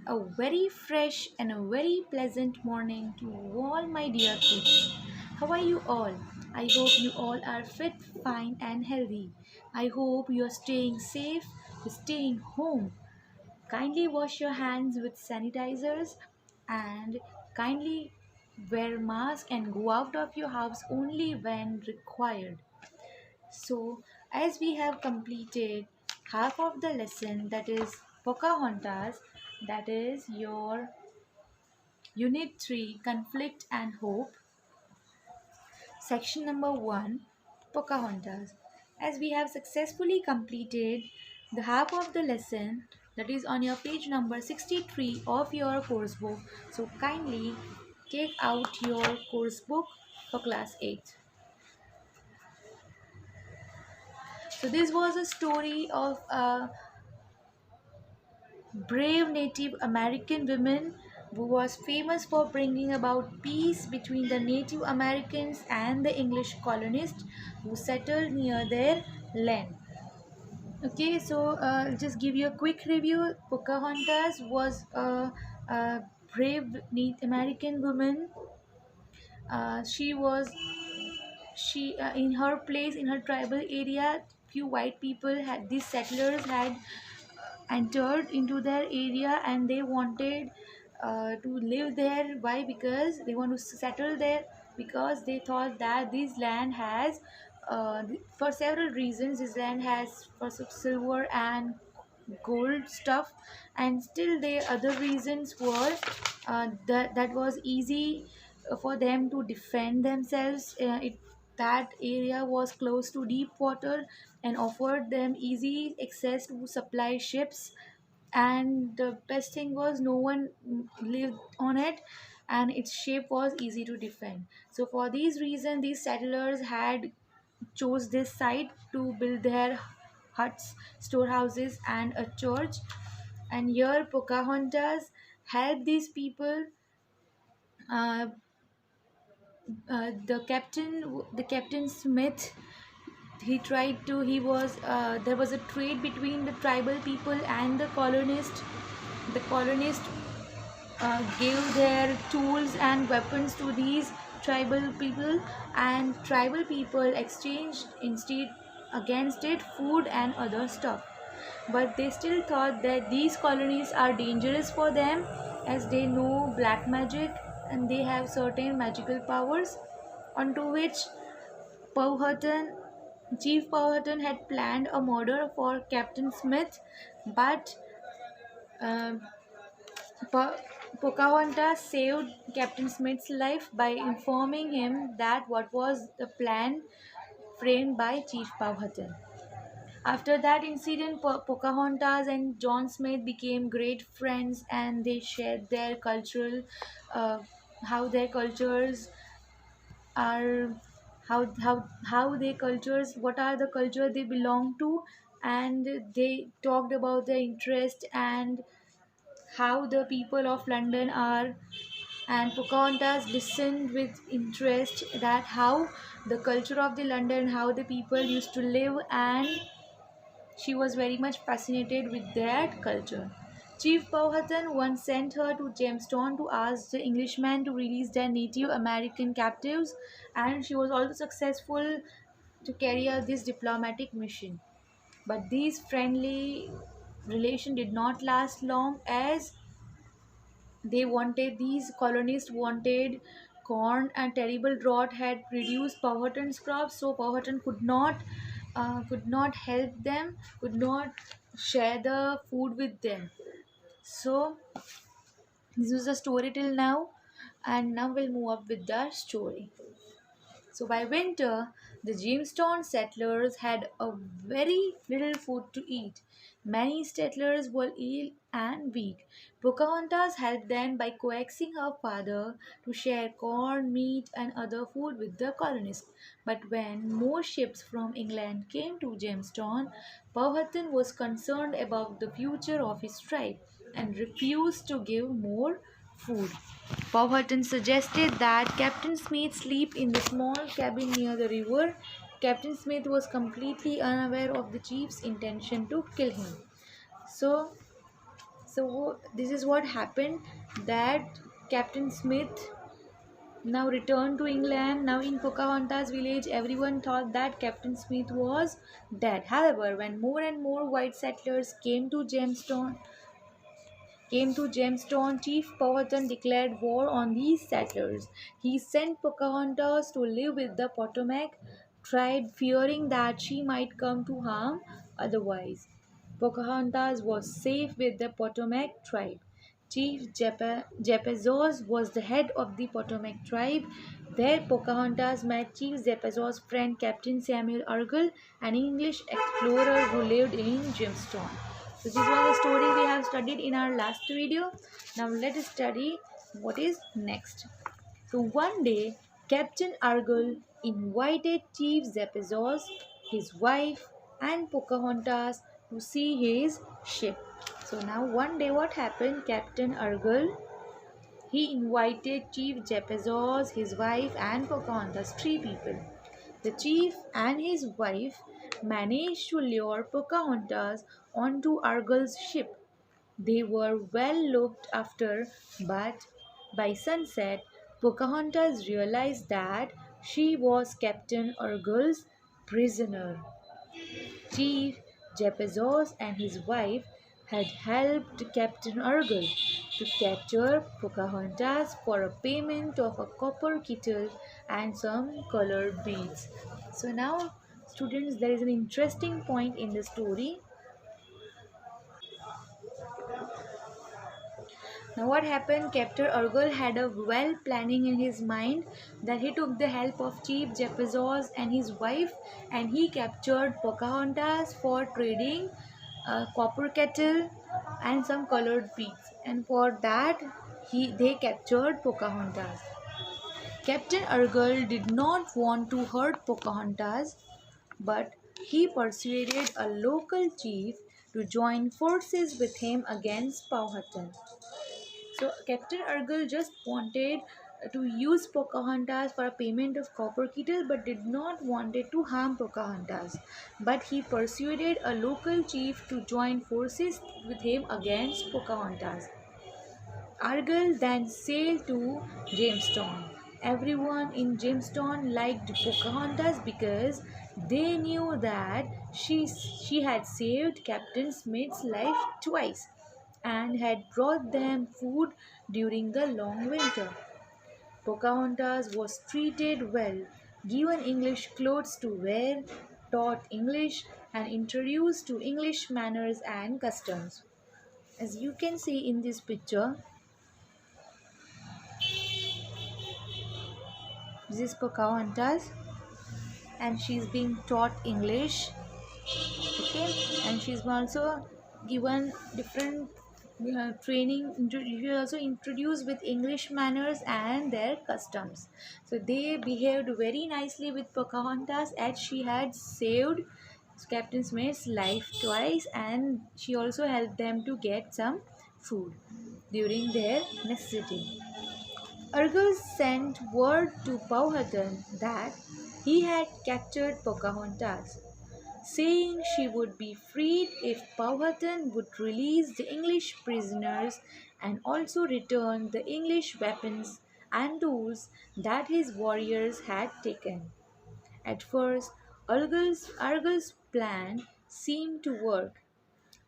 A very fresh and a very pleasant morning to all my dear kids. How are you all? I hope you all are fit, fine, and healthy. I hope you are staying safe, staying home. Kindly wash your hands with sanitizers and kindly wear mask and go out of your house only when required. So, as we have completed half of the lesson, that is Pocahontas, that is your Unit 3 Conflict and Hope, section number 1 Pocahontas. As we have successfully completed the half of the lesson, that is on your page number 63 of your course book, so kindly take out your course book for class 8. So, this was a story of a brave Native American woman who was famous for bringing about peace between the Native Americans and the English colonists who settled near their land. Okay, so I'll just give you a quick review. Pocahontas was a brave Native American woman. She was she in her place in her tribal area. Few white people had these settlers had entered into their area and they wanted to live there. Why? Because they want to settle there, because they thought that this land has for several reasons this land has for silver and gold stuff, and still the other reasons were that was easy for them to defend themselves. That area was close to deep water and offered them easy access to supply ships, and the best thing was no one lived on it and its shape was easy to defend. So for these reasons these settlers had chose this site to build their huts, storehouses, and a church. And here Pocahontas helped these people. uh, the captain Smith, he was there was a trade between the tribal people and the colonist gave their tools and weapons to these tribal people, and tribal people exchanged instead against it food and other stuff. But they still thought that these colonies are dangerous for them as they know black magic and they have certain magical powers, onto which Powhatan, Chief Powhatan had planned a murder for Captain Smith, but um Pocahontas saved Captain Smith's life by informing him that what was the plan framed by Chief Powhatan. After that incident, Pocahontas and John Smith became great friends, and they shared their cultural, uh, how their cultures are, how their cultures, what are the culture they belong to, and they talked about their interest and how the people of London are, and Pocahontas listened with interest that how the culture of the London, how the people used to live, and she was very much fascinated with that culture. Chief Powhatan once sent her to Jamestown to ask the Englishmen to release their Native American captives, and she was also successful to carry out this diplomatic mission. But these friendly relation did not last long, as these colonists wanted corn, and terrible drought had reduced Powhatan's crops, so Powhatan could not help them, could not share the food with them. So this was the story till now, and now we'll move up with the story. So by winter, the Jamestown settlers had a very little food to eat. Many settlers were ill and weak. Pocahontas helped them by coaxing her father to share corn, meat, and other food with the colonists. But when more ships from England came to Jamestown, Powhatan was concerned about the future of his tribe and refused to give more food. Powhatan suggested that Captain Smith sleep in the small cabin near the river. Captain Smith was completely unaware of the chief's intention to kill him. So, So this is what happened, that Captain Smith now returned to England. Now in Pocahontas village, everyone thought that Captain Smith was dead. However, when more and more white settlers came to Jamestown, Chief Powhatan declared war on these settlers. He sent Pocahontas to live with the Potomac tribe, fearing that she might come to harm otherwise. Pocahontas was safe with the Potomac tribe. Chief Jepesos was the head of the Potomac tribe. There, Pocahontas met Chief Jepesos' friend Captain Samuel Argall, an English explorer who lived in Jamestown. So this was the story we have studied in our last video. Now let us study what is next. So one day, Captain Argall invited Chief Zepesos, his wife, and Pocahontas to see his ship. So now one day what happened? Captain Argall, he invited Chief Zepesos, his wife, and Pocahontas, three people. The chief and his wife managed to lure Pocahontas onto Argall's ship. They were well looked after, but by sunset, Pocahontas realized that she was Captain Argall's prisoner. Chief Jepesos and his wife had helped Captain Argall to capture Pocahontas for a payment of a copper kettle and some colored beads. So now, students, there is an interesting point in the story. Now what happened? Captain Argall had a well planning in his mind, that he took the help of Chief Jepesos and his wife, and he captured Pocahontas for trading a copper kettle and some colored beads. And for that they captured Pocahontas. Captain Argall did not want to hurt Pocahontas, but he persuaded a local chief to join forces with him against Powhatan. So Captain Argall just wanted to use Pocahontas for a payment of copper kettle, but did not wanted to harm Pocahontas. But he persuaded a local chief to join forces with him against Pocahontas. Argyle then sailed to Jamestown. Everyone in Jamestown liked Pocahontas because they knew that she had saved Captain Smith's life twice and had brought them food during the long winter. Pocahontas was treated well, given English clothes to wear, taught English, and introduced to English manners and customs. As you can see in this picture, this is Pocahontas and she's being taught English. Okay, and she's also given different training. She also introduced with English manners and their customs. So they behaved very nicely with Pocahontas, as she had saved Captain Smith's life twice, and she also helped them to get some food during their necessity. Argyle sent word to Powhatan that he had captured Pocahontas, saying she would be freed if Powhatan would release the English prisoners and also return the English weapons and tools that his warriors had taken. At first, Argyll's plan seemed to work.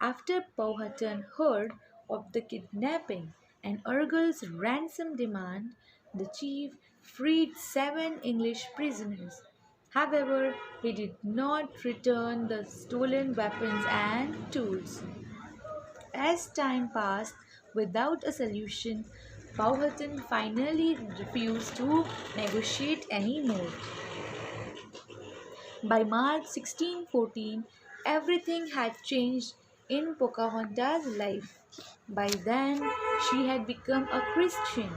After Powhatan heard of the kidnapping and Argyll's ransom demand, the chief freed 7 English prisoners. However, he did not return the stolen weapons and tools. As time passed without a solution, Powhatan finally refused to negotiate anymore. By March 1614, everything had changed in Pocahontas' life. By then, she had become a Christian.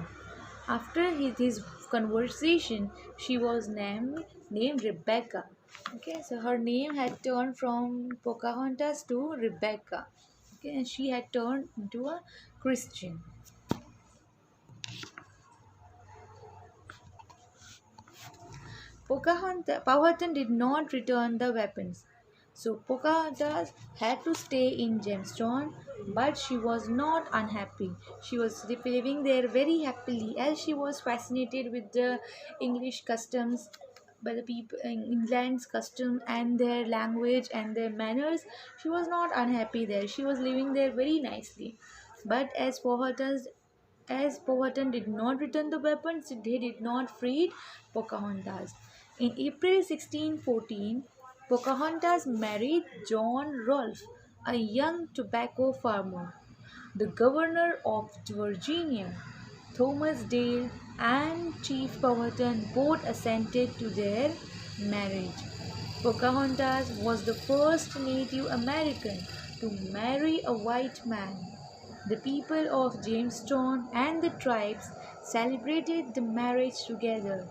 After his conversation, she was named Rebecca. Okay, so her name had turned from Pocahontas to Rebecca. Okay, and she had turned into a Christian. Powhatan did not return the weapons. So Pocahontas had to stay in Jamestown, but she was not unhappy. She was living there very happily as she was fascinated with the English customs, by the people in England's custom and their language and their manners. She was not unhappy there. She was living there very nicely. But as Powhatan did not return the weapons, they did not free Pocahontas. In April 1614, Pocahontas married John Rolfe, a young tobacco farmer. The governor of Virginia, Thomas Dale, and Chief Powhatan both assented to their marriage. Pocahontas was the first Native American to marry a white man. The people of Jamestown and the tribes celebrated the marriage together.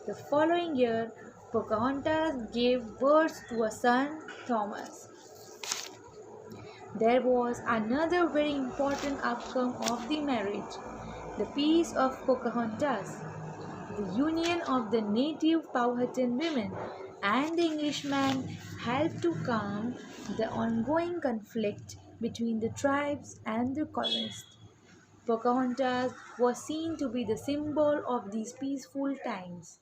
The following year, Pocahontas gave birth to a son, Thomas. There was another very important outcome of the marriage, the Peace of Pocahontas. The union of the native Powhatan women and the Englishman helped to calm the ongoing conflict between the tribes and the colonists. Pocahontas was seen to be the symbol of these peaceful times.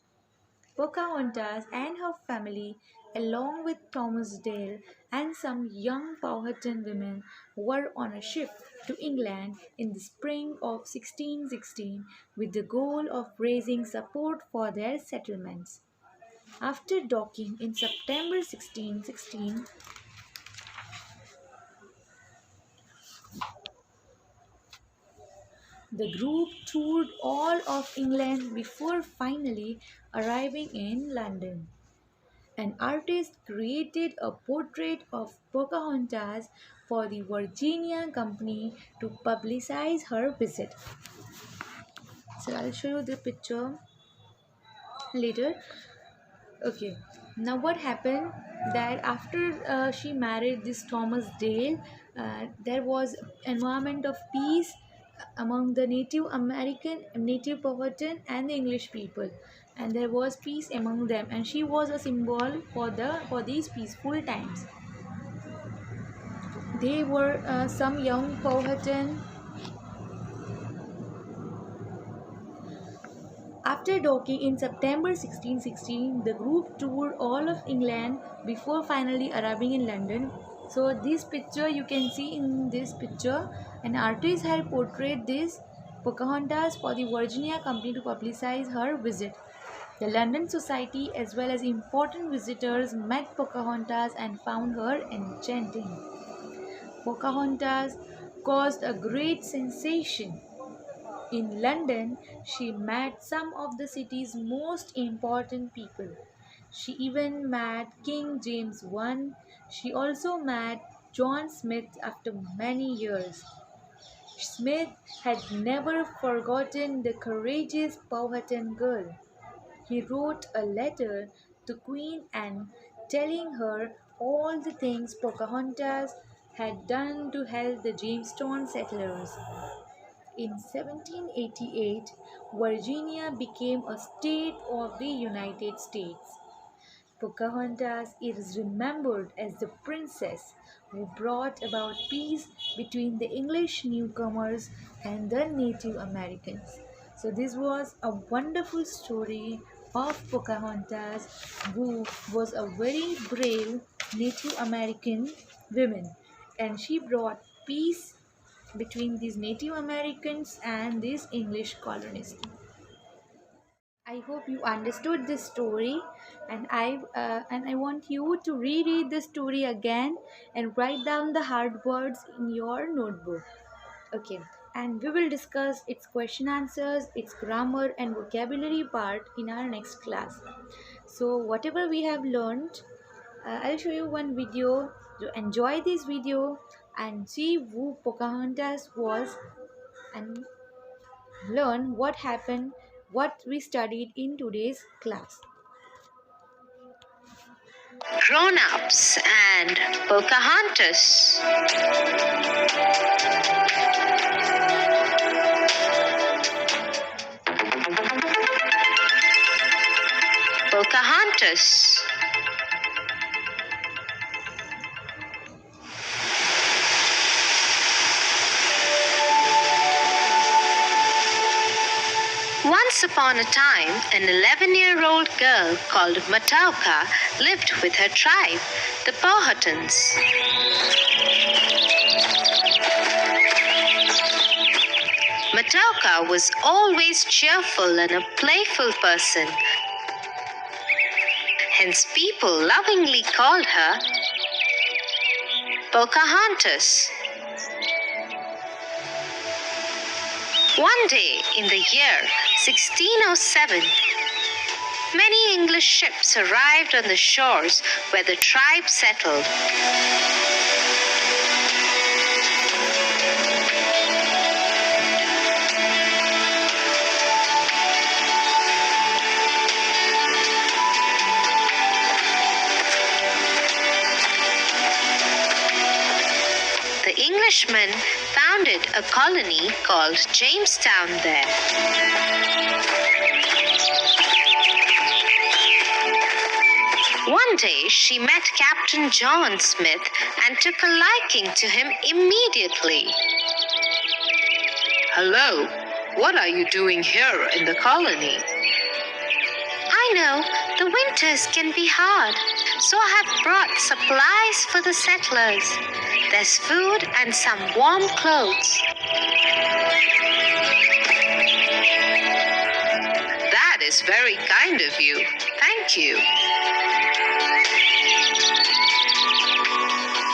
Pocahontas and her family, along with Thomas Dale and some young Powhatan women, were on a ship to England in the spring of 1616 with the goal of raising support for their settlements. After docking in September 1616, the group toured all of England before finally arriving in London. An artist created a portrait of Pocahontas for the Virginia Company to publicize her visit. So I'll show you the picture later. Okay, now what happened that after she married this Thomas Dale, there was environment of peace among the Native American, Native Powhatan, and the English people, and there was peace among them, and she was a symbol for these peaceful times. They were some young Powhatan. After docking in September 1616, the group toured all of England before finally arriving in London. So this picture you can see in this picture, an artist had portrayed this Pocahontas for the Virginia Company to publicize her visit. The London Society as well as important visitors met Pocahontas and found her enchanting. Pocahontas caused a great sensation. In London, she met some of the city's most important people. She even met King James I. She also met John Smith after many years. Smith had never forgotten the courageous Powhatan girl. He wrote a letter to Queen Anne telling her all the things Pocahontas had done to help the Jamestown settlers. In 1788, Virginia became a state of the United States. Pocahontas is remembered as the princess who brought about peace between the English newcomers and the Native Americans. So this was a wonderful story of Pocahontas, who was a very brave Native American woman, and she brought peace between these Native Americans and these English colonists. I hope you understood this story, and I want you to reread the story again and write down the hard words in your notebook. Okay, and we will discuss its question answers, its grammar and vocabulary part in our next class. So whatever we have learned, I'll show you one video. So enjoy this video and see who Pocahontas was and learn what happened, what we studied in today's class. Grown-ups and Pocahontas. Pocahontas. Once upon a time, an 11-year-old girl called Matauka lived with her tribe, the Powhatans. Matauka was always cheerful and a playful person. Hence, people lovingly called her Pocahontas. One day in the year 1607, many English ships arrived on the shores where the tribe settled. The Englishmen founded a colony called Jamestown there. One day she met Captain John Smith and took a liking to him immediately. Hello, what are you doing here in the colony? I know the winters can be hard, so I have brought supplies for the settlers. There's food and some warm clothes. That is very kind of you. Thank you.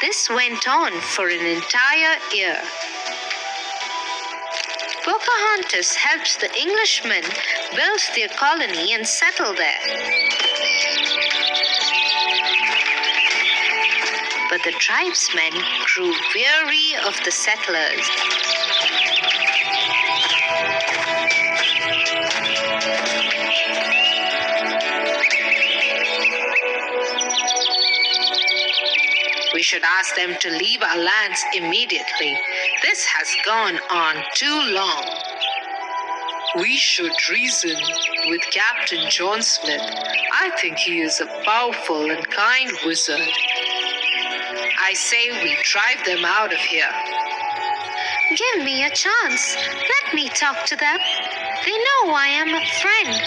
This went on for an entire year. Pocahontas helped the Englishmen build their colony and settle there. But the tribesmen grew weary of the settlers. We should ask them to leave our lands immediately. This has gone on too long. We should reason with Captain John Smith. I think he is a powerful and kind wizard. I say we drive them out of here. Give me a chance. Let me talk to them. They know I am a friend.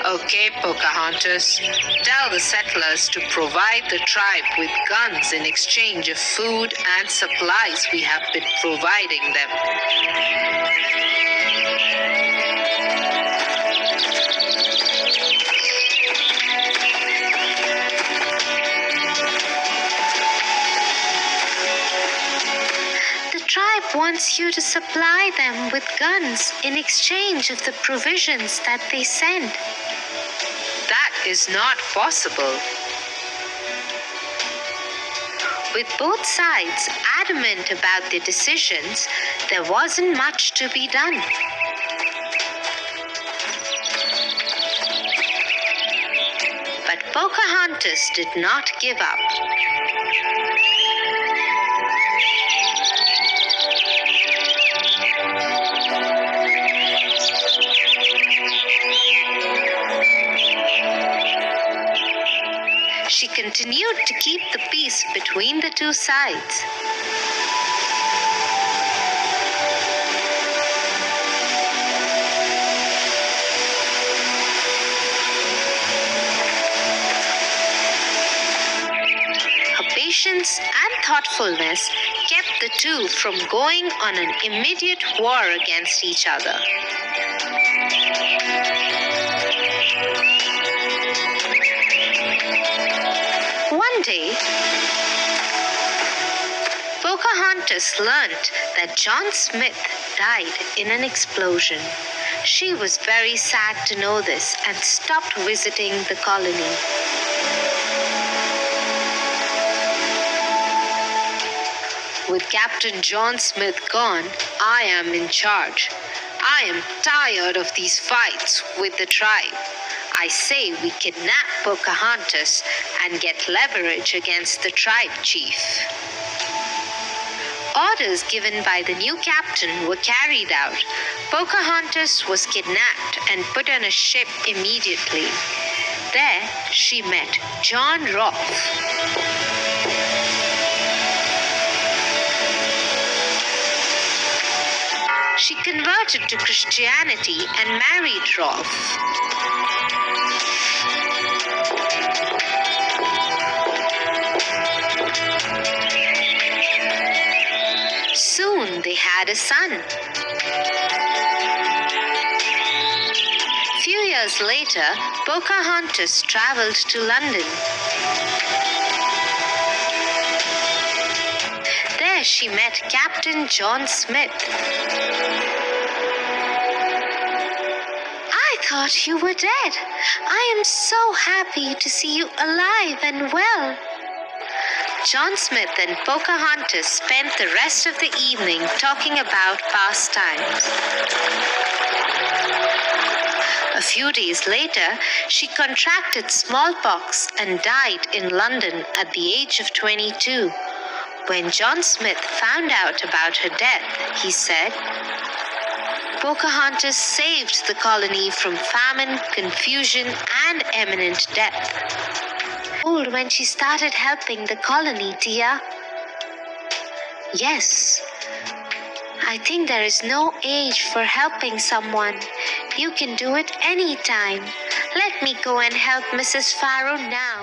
Okay, Pocahontas, tell the settlers to provide the tribe with guns in exchange of food and supplies we have been providing them. The tribe wants you to supply them with guns in exchange of the provisions that they send. That is not possible. With both sides adamant about their decisions, there wasn't much to be done. But Pocahontas did not give up. She continued to keep the peace between the two sides. Her patience and thoughtfulness kept the two from going on an immediate war against each other. One day, Pocahontas learned that John Smith died in an explosion. She was very sad to know this and stopped visiting the colony. With Captain John Smith gone, I am in charge. I am tired of these fights with the tribe. I say we kidnap Pocahontas and get leverage against the tribe chief. Orders given by the new captain were carried out. Pocahontas was kidnapped and put on a ship immediately. There she met John Rolfe. converted to Christianity and married Rolf. Soon they had a son. Few years later, Pocahontas traveled to London. There she met Captain John Smith. "I thought you were dead. I am so happy to see you alive and well." John Smith and Pocahontas spent the rest of the evening talking about past times. A few days later, she contracted smallpox and died in London at the age of 22. When John Smith found out about her death, he said, "Pocahontas saved the colony from famine, confusion, and imminent death." Old when she started helping the colony, dear. Yes. I think there is no age for helping someone. You can do it anytime. Let me go and help Mrs. Farrow now.